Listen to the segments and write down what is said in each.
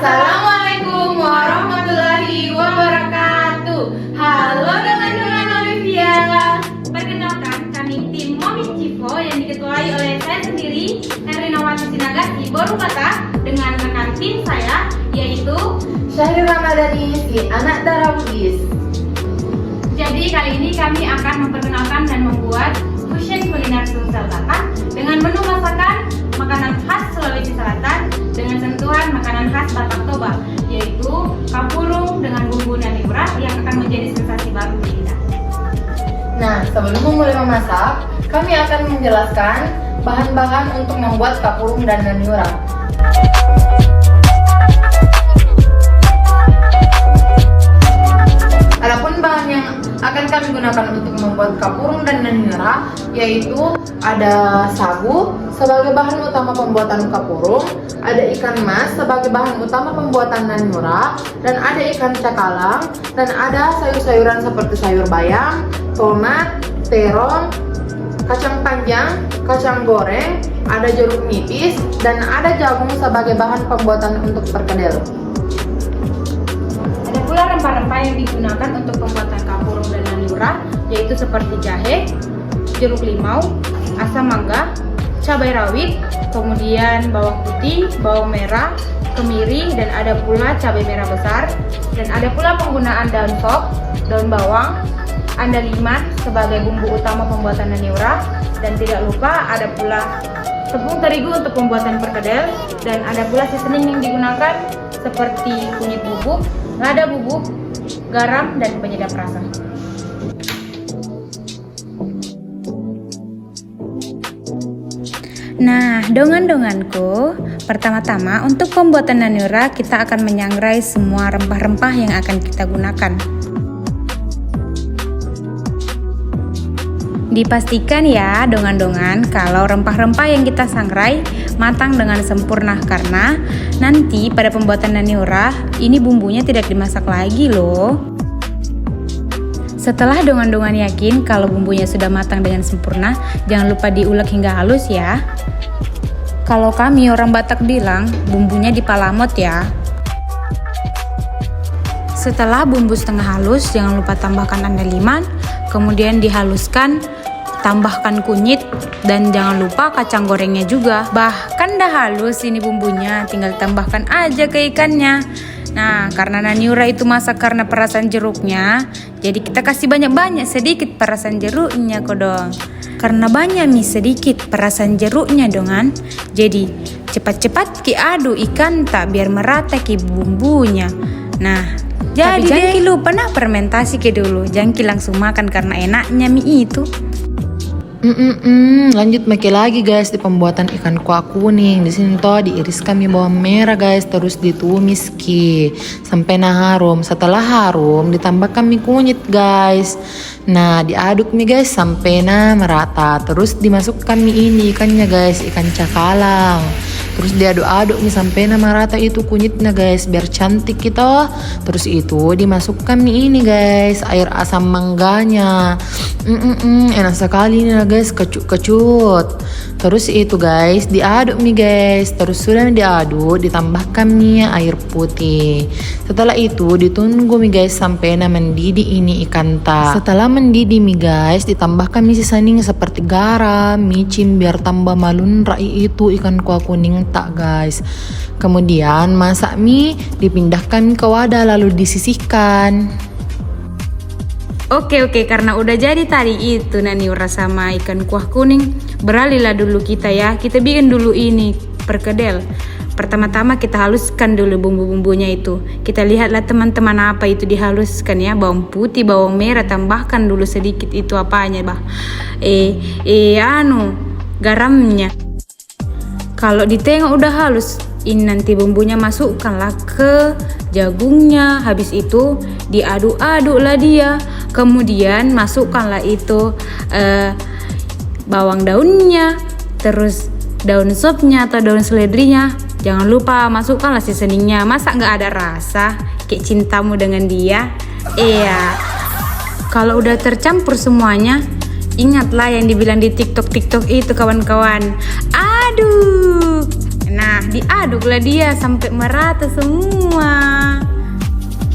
Assalamualaikum warahmatullahi wabarakatuh. Halo teman-teman Olivia. Perkenalkan, kami tim Momi Civo yang diketuai oleh saya sendiri, Erinawati Sinagasi Borukata, dengan rekan tim saya, yaitu Syahri Ramadhani, si anak Darawis. Jadi kali ini kami akan memperkenalkan dan membuat fusion kuliner Sulsel Batak dengan menu masakan makanan khas Sulawesi Selatan dengan sentuhan makanan khas Batak Toba, yaitu kapurung dengan bumbu nani urap yang akan menjadi sensasi baru di lidah. Nah, sebelum memulai memasak, kami akan menjelaskan bahan-bahan untuk membuat kapurung dan nani urap. Adapun bahan yang akan kami gunakan untuk membuat kapurung dan nani urap yaitu ada sagu sebagai bahan utama pembuatan kapurung, ada ikan mas sebagai bahan utama pembuatan nani urap, dan ada ikan cakalang, dan ada sayur-sayuran seperti sayur bayam, tomat, terong, kacang panjang, kacang goreng, ada jeruk nipis, dan ada jagung sebagai bahan pembuatan untuk perkedel. Ada pula rempah-rempah yang digunakan untuk pembuatan kapurung dan nani urap, yaitu seperti jahe, jeruk limau, asam mangga, cabai rawit, kemudian bawang putih, bawang merah, kemiri, dan ada pula cabai merah besar, dan ada pula penggunaan daun sop, daun bawang, andaliman sebagai bumbu utama pembuatan nani urap, dan tidak lupa ada pula tepung terigu untuk pembuatan perkedel, dan ada pula seasoning yang digunakan seperti kunyit bubuk, lada bubuk, garam, dan penyedap rasa. Nah, dongan-donganku, pertama-tama untuk pembuatan nani urap kita akan menyangrai semua rempah-rempah yang akan kita gunakan. Dipastikan ya dongan-dongan kalau rempah-rempah yang kita sangrai matang dengan sempurna, karena nanti pada pembuatan nani urap ini bumbunya tidak dimasak lagi loh. Setelah dongan-dongan yakin kalau bumbunya sudah matang dengan sempurna, jangan lupa diulek hingga halus ya. Kalau kami orang Batak bilang bumbunya dipalamot ya. Setelah bumbu setengah halus, jangan lupa tambahkan andaliman, kemudian dihaluskan, tambahkan kunyit, dan jangan lupa kacang gorengnya juga. Bahkan dah halus ini bumbunya, tinggal tambahkan aja ke ikannya. Nah, karena nani urap itu masak karena perasan jeruknya, jadi kita kasih banyak-banyak sedikit perasan jeruknya kodong. Karena banyak mie sedikit perasan jeruknya dongan, jadi cepat-cepat ki aduk ikan tak biar merata ki bumbunya. Nah, jadi jangan lupa fermentasi ke dulu, jangan langsung makan karena enaknya mie itu. Lanjut make lagi guys di pembuatan ikan kuah kuning. Di sini toh diiris kami bawang merah guys, terus ditumis ki sampai harum. Setelah harum ditambah kami kunyit guys. Nah, diaduk nih guys sampai merata. Terus dimasukkan mie ini ikannya guys, ikan cakalang. Terus diaduk-aduk nih sampai merata itu kunyitnya guys biar cantik gitu. Terus itu dimasukkan mie ini guys, air asam mangganya. Enak sekali nih guys, kecut-kecut. Terus itu guys diaduk nih guys. Terus sudah diaduk ditambahkan nih air putih. Setelah itu ditunggu nih guys sampai mendidih ini ikan tak. Setelah mendidih nih guys ditambahkan mie seasoning seperti garam, micin biar tambah malun rai itu ikan kuah kuning tak guys. Kemudian masak mie, dipindahkan ke wadah lalu disisihkan. Oke, karena udah jadi tadi itu nani urap sama ikan kuah kuning, beralihlah dulu kita ya. Kita bikin dulu ini perkedel. Pertama-tama kita haluskan dulu bumbu-bumbunya itu. Kita lihatlah teman-teman apa itu dihaluskan ya. Bawang putih, bawang merah, tambahkan dulu sedikit itu apanya bah. Garamnya. Kalau ditengok udah halus, ini nanti bumbunya masukkanlah ke jagungnya. Habis itu diaduk-aduk lah dia. Kemudian masukkanlah itu bawang daunnya, terus daun sopnya atau daun seledrinya. Jangan lupa masukkanlah seasoningnya. Masa nggak ada rasa kayak cintamu dengan dia? Iya. Kalau udah tercampur semuanya, ingatlah yang dibilang di TikTok itu kawan-kawan. Aduh, Nah, diaduklah dia sampai merata semua.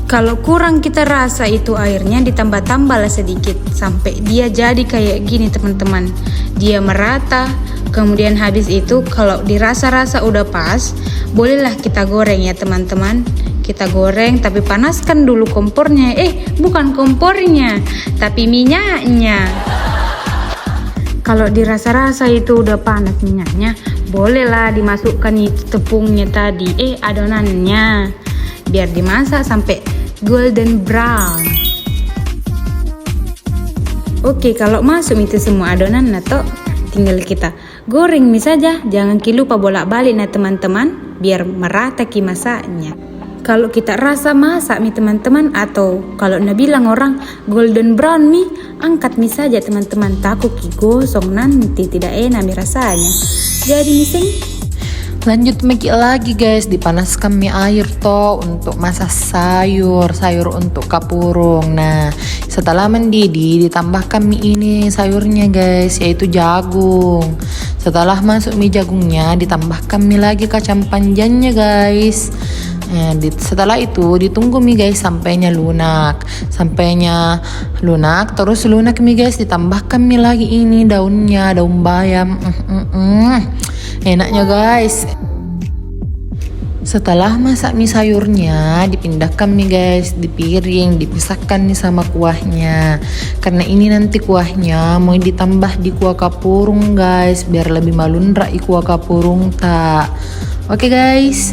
Kalau kurang kita rasa itu airnya ditambah-tambahlah sedikit sampai dia jadi kayak gini teman-teman. Dia merata. Kemudian habis itu kalau dirasa-rasa udah pas, bolehlah kita goreng ya teman-teman. Kita goreng tapi panaskan dulu kompornya. Bukan kompornya, tapi minyaknya. Kalau dirasa-rasa itu udah panas minyaknya, bolehlah dimasukkan itu tepungnya tadi, adonannya. Biar dimasak sampai golden brown. Oke, kalau masuk itu semua adonan atau tinggal kita goreng mie saja. Jangan lupa bolak-balik nah teman-teman, biar merata ki masaknya. Kalau kita rasa masak mie teman-teman, atau kalau bilang orang golden brown mie, angkat mie saja teman-teman. Takut ki gosong nanti tidak enak mie rasanya. Jadi mising. Lanjut meki lagi guys, dipanaskan mie air toh untuk masak sayur untuk kapurung. Nah, setelah mendidih ditambahkan mie ini sayurnya guys, yaitu jagung. Setelah masuk mie jagungnya ditambahkan mie lagi kacang panjangnya guys. Setelah itu ditunggu mie guys sampainya lunak. Terus lunak mie guys, ditambahkan mie lagi ini daunnya, daun bayam. Enaknya guys. Setelah masak mie sayurnya, dipindahkan mie guys di piring, dipisahkan nih sama kuahnya. Karena ini nanti kuahnya mau ditambah di kuah kapurung guys, biar lebih malunrak i kuah kapurung tak. Oke guys.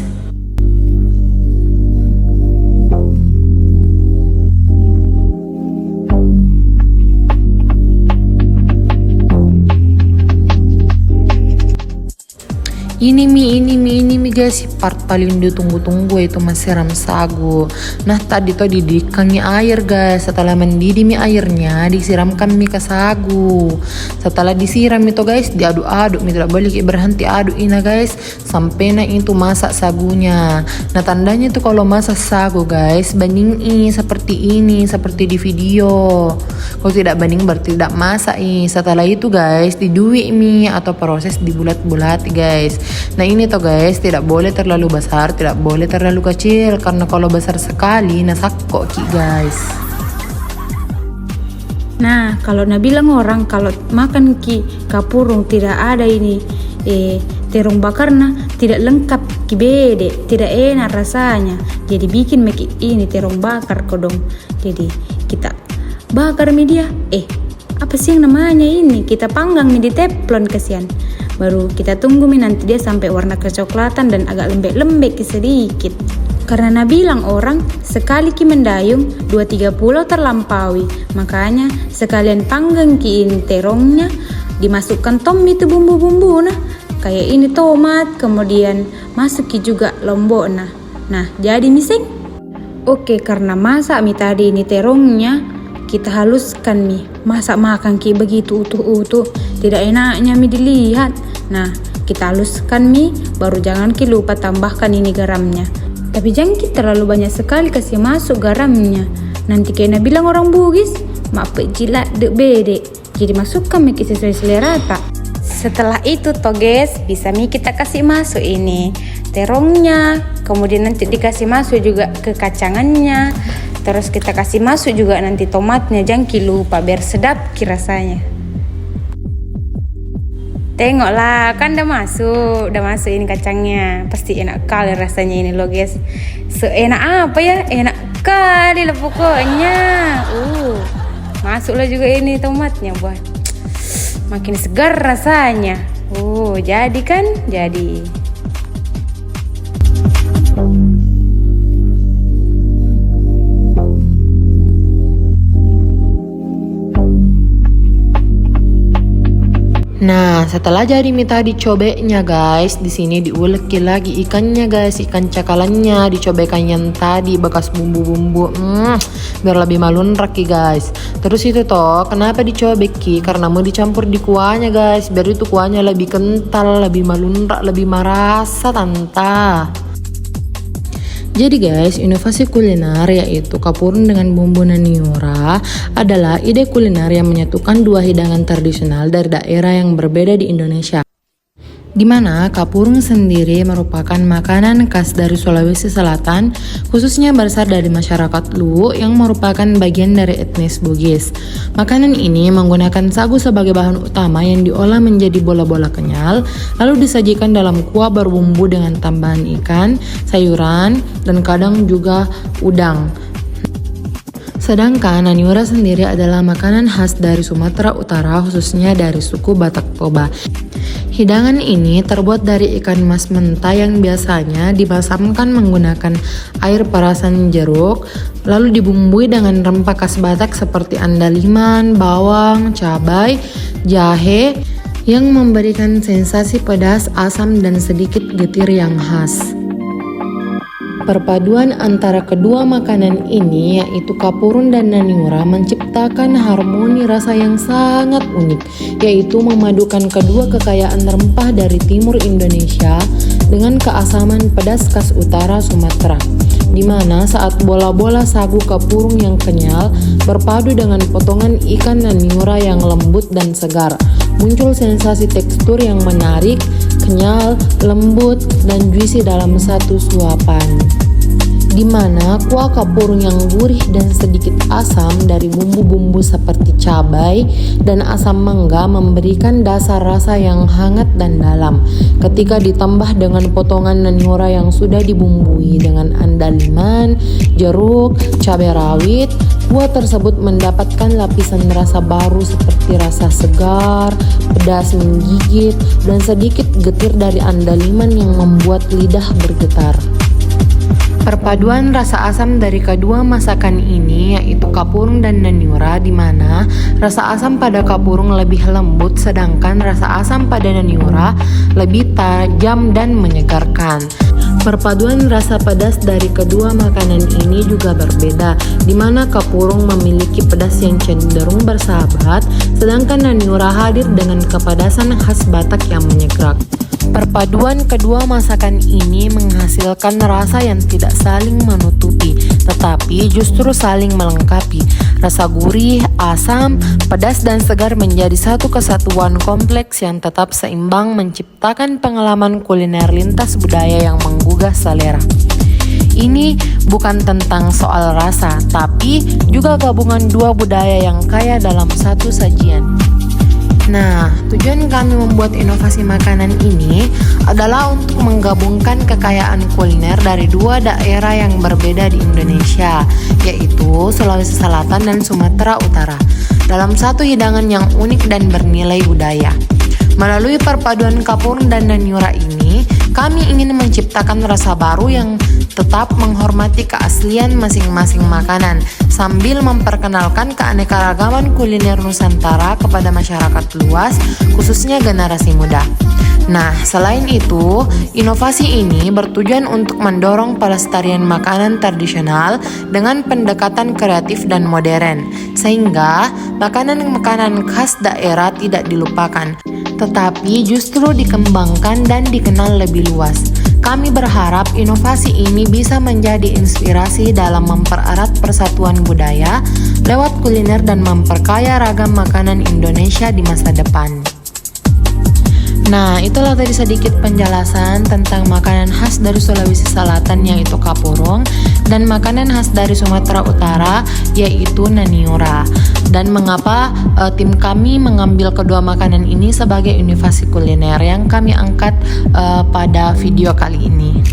Ini mie guys, part paling ditunggu-tunggu itu siram sagu. Nah tadi tuh dididihkannya air guys. Setelah mendidih mie airnya, disiramkan mie ke sagu. Setelah disiram itu guys, diaduk-aduk. Mie tidak boleh berhenti aduk ini guys, sampai nah itu masak sagunya. Nah tandanya itu kalau masak sagu guys, banding seperti ini, seperti di video. Kalau tidak banding berarti tidak masak Setelah itu guys, didui mie atau proses dibulat-bulat guys. Nah ini tuh guys, tidak boleh terlalu besar, tidak boleh terlalu kecil, karena kalau besar sekali nasakko ki guys. Nah, kalau bilang orang kalau makan ki kapurung tidak ada ini terong bakarna, tidak lengkap ki bede, tidak enak rasanya. Jadi bikin ini terong bakar kodong. Jadi kita bakar mie dia. Apa sih yang namanya ini? Kita panggang mie di teflon kasihan. Baru kita tunggu mie nanti dia sampai warna kecoklatan dan agak lembek-lembek sedikit. Karena bilang orang sekali ki mendayung 2-3 pulau terlampaui. Makanya sekalian panggang ki ini terongnya, dimasukkan itu bumbu-bumbu nah. Kayak ini tomat, kemudian masuk ki juga lombok nah. Nah, jadi mising. Oke, karena masak mie tadi ini terongnya, kita haluskan mie. Masak makan ki begitu utuh-utuh, tidak enaknya mie dilihat. Nah, kita haluskan mie, baru jangan ki lupa tambahkan ini garamnya. Tapi jangan ki terlalu banyak sekali kasih masuk garamnya. Nanti kena bilang orang Bugis, mak jilat dek bede. Jadi masukkan mie ki sesuai selera tak. Setelah itu toh guys, bisa mie kita kasih masuk ini terongnya. Kemudian nanti dikasih masuk juga ke kacangannya. Terus kita kasih masuk juga nanti tomatnya, jangan lupa biar sedap ki rasanya. Tengoklah, kan udah masuk ini kacangnya. Pasti enak kali rasanya ini loh guys. Enak apa ya? Enak kali lah pokoknya. Masuklah juga ini tomatnya buat makin segar rasanya. Jadi kan? Jadi. Nah, setelah jadi mie tadi cobeknya guys, di sini diulek lagi ikannya guys, ikan cakalannya dicobekkan yang tadi bekas bumbu-bumbu, biar lebih malunrak guys. Terus itu toh, kenapa dicobeki? Karena mau dicampur di kuahnya guys, biar itu kuahnya lebih kental, lebih malunrak, lebih merasa tanta. Jadi guys, inovasi kuliner yaitu kapurung dengan bumbu naniora adalah ide kuliner yang menyatukan dua hidangan tradisional dari daerah yang berbeda di Indonesia. Di mana kapurung sendiri merupakan makanan khas dari Sulawesi Selatan, khususnya berasal dari masyarakat Luwu yang merupakan bagian dari etnis Bugis. Makanan ini menggunakan sagu sebagai bahan utama yang diolah menjadi bola-bola kenyal, lalu disajikan dalam kuah berbumbu dengan tambahan ikan, sayuran, dan kadang juga udang. Sedangkan naniura sendiri adalah makanan khas dari Sumatera Utara, khususnya dari suku Batak Toba. Hidangan ini terbuat dari ikan mas mentah yang biasanya dibasamkan menggunakan air perasan jeruk, lalu dibumbui dengan rempah khas Batak seperti andaliman, bawang, cabai, jahe, yang memberikan sensasi pedas, asam, dan sedikit getir yang khas. Perpaduan antara kedua makanan ini, yaitu kapurung dan naniura, menciptakan harmoni rasa yang sangat unik, yaitu memadukan kedua kekayaan rempah dari timur Indonesia dengan keasaman pedas khas utara Sumatera, di mana saat bola-bola sagu kapurung yang kenyal berpadu dengan potongan ikan naniura yang lembut dan segar, muncul sensasi tekstur yang menarik, kenyal, lembut, dan juicy dalam satu suapan. Di mana kuah kapurung yang gurih dan sedikit asam dari bumbu-bumbu seperti cabai dan asam mangga memberikan dasar rasa yang hangat dan dalam. Ketika ditambah dengan potongan naniura yang sudah dibumbui dengan andaliman, jeruk, cabai rawit, kuah tersebut mendapatkan lapisan rasa baru seperti rasa segar, pedas menggigit, dan sedikit getir dari andaliman yang membuat lidah bergetar. Perpaduan rasa asam dari kedua masakan ini, yaitu kapurung dan naniura, di mana rasa asam pada kapurung lebih lembut sedangkan rasa asam pada naniura lebih tajam dan menyegarkan. Perpaduan rasa pedas dari kedua makanan ini juga berbeda, di mana kapurung memiliki pedas yang cenderung bersahabat, sedangkan naniura hadir dengan kepedasan khas Batak yang menyegrak. Perpaduan kedua masakan ini menghasilkan rasa yang tidak saling menutupi, tetapi justru saling melengkapi. Rasa gurih, asam, pedas, dan segar menjadi satu kesatuan kompleks yang tetap seimbang, menciptakan pengalaman kuliner lintas budaya yang menggugah selera. Ini bukan tentang soal rasa, tapi juga gabungan dua budaya yang kaya dalam satu sajian. Nah, tujuan kami membuat inovasi makanan ini adalah untuk menggabungkan kekayaan kuliner dari dua daerah yang berbeda di Indonesia, yaitu Sulawesi Selatan dan Sumatera Utara, dalam satu hidangan yang unik dan bernilai budaya. Melalui perpaduan kapurung dan naniura ini, kami ingin menciptakan rasa baru yang tetap menghormati keaslian masing-masing makanan sambil memperkenalkan keanekaragaman kuliner Nusantara kepada masyarakat luas, khususnya generasi muda. Nah, selain itu, inovasi ini bertujuan untuk mendorong pelestarian makanan tradisional dengan pendekatan kreatif dan modern, sehingga makanan-makanan khas daerah tidak dilupakan, tetapi justru dikembangkan dan dikenal lebih luas. Kami berharap inovasi ini bisa menjadi inspirasi dalam mempererat persatuan budaya lewat kuliner dan memperkaya ragam makanan Indonesia di masa depan. Nah, itulah tadi sedikit penjelasan tentang makanan khas dari Sulawesi Selatan, yaitu kapurung, dan makanan khas dari Sumatera Utara, yaitu naniura. Dan mengapa tim kami mengambil kedua makanan ini sebagai inovasi kuliner yang kami angkat pada video kali ini.